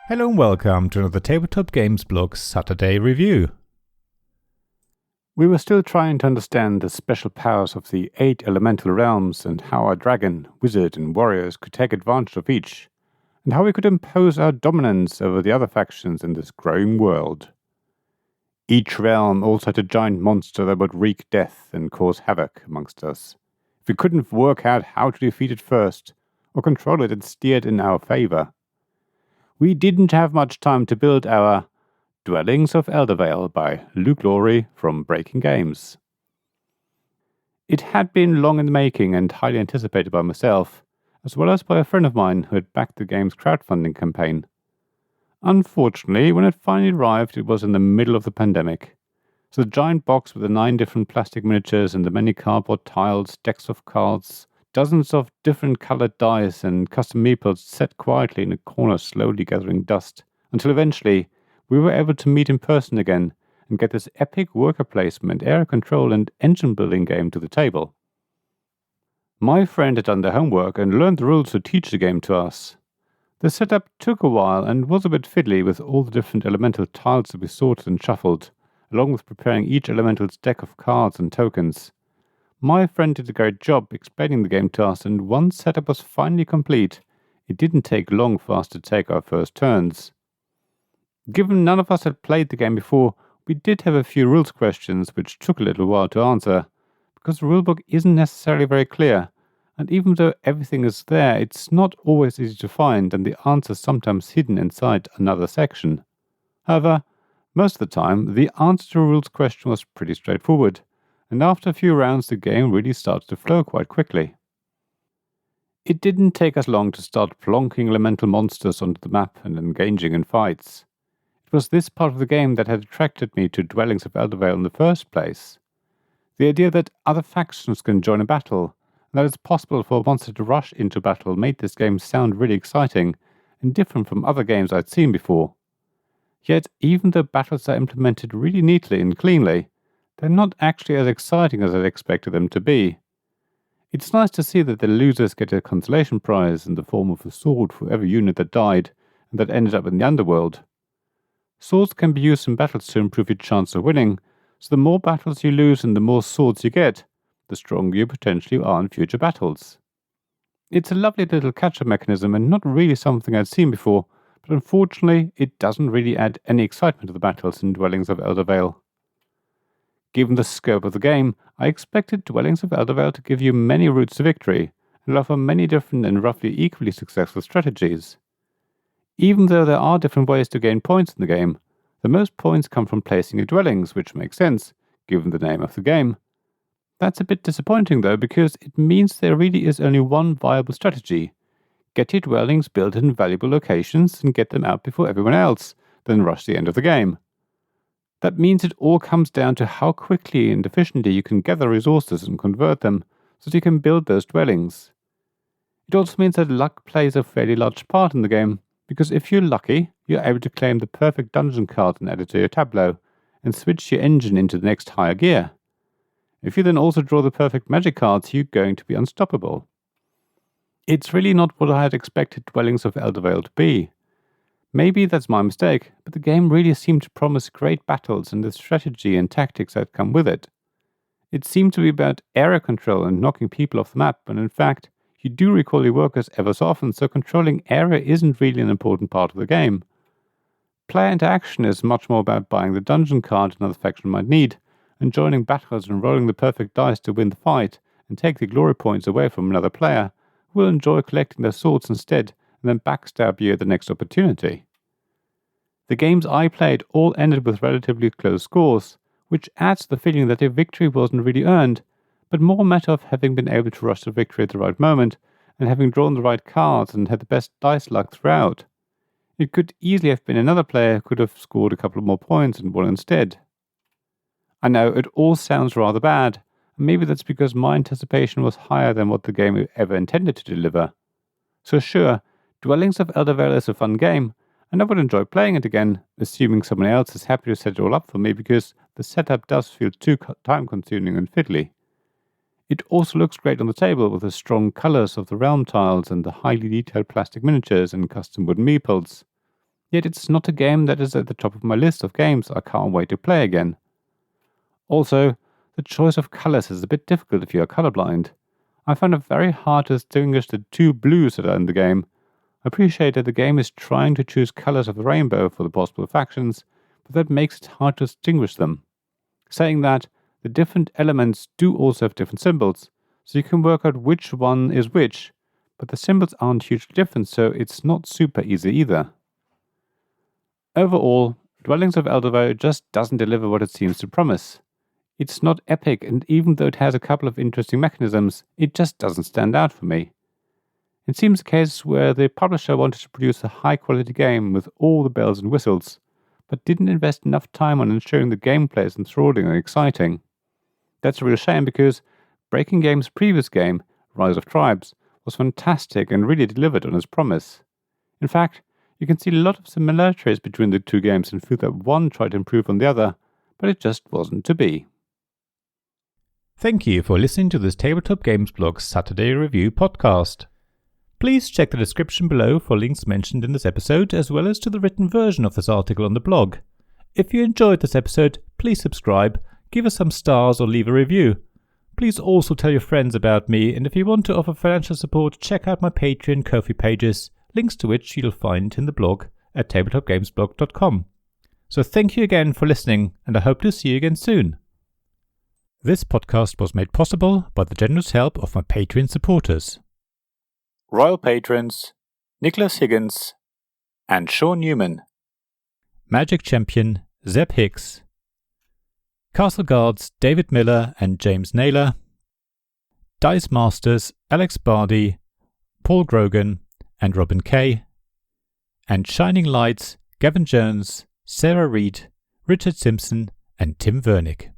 Hello and welcome to another Tabletop Games Blog Saturday review. We were still trying to understand the special powers of the 8 elemental realms and how our dragon, wizard and warriors could take advantage of each, and how we could impose our dominance over the other factions in this growing world. Each realm also had a giant monster that would wreak death and cause havoc amongst us. If we couldn't work out how to defeat it first, or control it and steer it in our favor, we didn't have much time to build our Dwellings of Eldervale by Luke Laurie from Breaking Games. It had been long in the making and highly anticipated by myself, as well as by a friend of mine who had backed the game's crowdfunding campaign. Unfortunately, when it finally arrived, it was in the middle of the pandemic. So the giant box with the 9 different plastic miniatures and the many cardboard tiles, decks of cards, dozens of different colored dice and custom meeples sat quietly in a corner slowly gathering dust, until eventually we were able to meet in person again and get this epic worker placement, area control and engine building game to the table. My friend had done their homework and learned the rules to teach the game to us. The setup took a while and was a bit fiddly with all the different elemental tiles to be sorted and shuffled, along with preparing each elemental's deck of cards and tokens. My friend did a great job explaining the game to us, and once setup was finally complete, it didn't take long for us to take our first turns. Given none of us had played the game before, we did have a few rules questions which took a little while to answer, because the rulebook isn't necessarily very clear, and even though everything is there, it's not always easy to find, and the answer's sometimes hidden inside another section. However, most of the time, the answer to a rules question was pretty straightforward, and after a few rounds the game really started to flow quite quickly. It didn't take us long to start plonking elemental monsters onto the map and engaging in fights. It was this part of the game that had attracted me to Dwellings of Eldervale in the first place. The idea that other factions can join a battle, and that it's possible for a monster to rush into battle made this game sound really exciting and different from other games I'd seen before. Yet, even though battles are implemented really neatly and cleanly, they're not actually as exciting as I'd expected them to be. It's nice to see that the losers get a consolation prize in the form of a sword for every unit that died and that ended up in the underworld. Swords can be used in battles to improve your chance of winning, so the more battles you lose and the more swords you get, the stronger you potentially are in future battles. It's a lovely little catch-up mechanism and not really something I'd seen before, but unfortunately it doesn't really add any excitement to the battles in Dwellings of Eldervale. Given the scope of the game, I expected Dwellings of Eldervale to give you many routes to victory, and offer many different and roughly equally successful strategies. Even though there are different ways to gain points in the game, the most points come from placing your dwellings, which makes sense, given the name of the game. That's a bit disappointing though, because it means there really is only one viable strategy. Get your dwellings built in valuable locations and get them out before everyone else, then rush the end of the game. That means it all comes down to how quickly and efficiently you can gather resources and convert them so that you can build those dwellings. It also means that luck plays a fairly large part in the game, because if you're lucky, you're able to claim the perfect dungeon card and add it to your tableau, and switch your engine into the next higher gear. If you then also draw the perfect magic cards, you're going to be unstoppable. It's really not what I had expected Dwellings of Eldervale to be. Maybe that's my mistake, but the game really seemed to promise great battles and the strategy and tactics that come with it. It seemed to be about area control and knocking people off the map, and in fact, you do recall your workers ever so often, so controlling area isn't really an important part of the game. Player interaction is much more about buying the dungeon card another faction might need, and joining battles and rolling the perfect dice to win the fight and take the glory points away from another player, who will enjoy collecting their swords instead and then backstab you at the next opportunity. The games I played all ended with relatively close scores, which adds to the feeling that a victory wasn't really earned, but more a matter of having been able to rush the victory at the right moment, and having drawn the right cards and had the best dice luck throughout. It could easily have been another player who could have scored a couple more points and won instead. I know it all sounds rather bad, and maybe that's because my anticipation was higher than what the game ever intended to deliver. So sure, Dwellings of Eldervale is a fun game, and I would enjoy playing it again, assuming someone else is happy to set it all up for me, because the setup does feel too time-consuming and fiddly. It also looks great on the table with the strong colours of the realm tiles and the highly detailed plastic miniatures and custom wooden meeples. Yet it's not a game that is at the top of my list of games I can't wait to play again. Also, the choice of colours is a bit difficult if you are colorblind. I find it very hard to distinguish the two blues that are in the game. I appreciate that the game is trying to choose colours of the rainbow for the possible factions, but that makes it hard to distinguish them. Saying that, the different elements do also have different symbols, so you can work out which one is which, but the symbols aren't hugely different, so it's not super easy either. Overall, Dwellings of Eldervale just doesn't deliver what it seems to promise. It's not epic, and even though it has a couple of interesting mechanisms, it just doesn't stand out for me. It seems a case where the publisher wanted to produce a high-quality game with all the bells and whistles, but didn't invest enough time on ensuring the gameplay is enthralling and exciting. That's a real shame because Breaking Game's previous game, Rise of Tribes, was fantastic and really delivered on its promise. In fact, you can see a lot of similarities between the two games and feel that one tried to improve on the other, but it just wasn't to be. Thank you for listening to this Tabletop Games Blog Saturday Review podcast. Please check the description below for links mentioned in this episode, as well as to the written version of this article on the blog. If you enjoyed this episode, please subscribe, give us some stars or leave a review. Please also tell your friends about me, and if you want to offer financial support, check out my Patreon and Ko-fi pages, links to which you'll find in the blog at tabletopgamesblog.com. So thank you again for listening, and I hope to see you again soon. This podcast was made possible by the generous help of my Patreon supporters. Royal Patrons Nicholas Higgins and Sean Newman. Magic Champion Zeb Hicks. Castle Guards David Miller and James Naylor. Dice Masters Alex Bardi, Paul Grogan and Robin Kay. And Shining Lights Gavin Jones, Sarah Reed, Richard Simpson and Tim Vernick.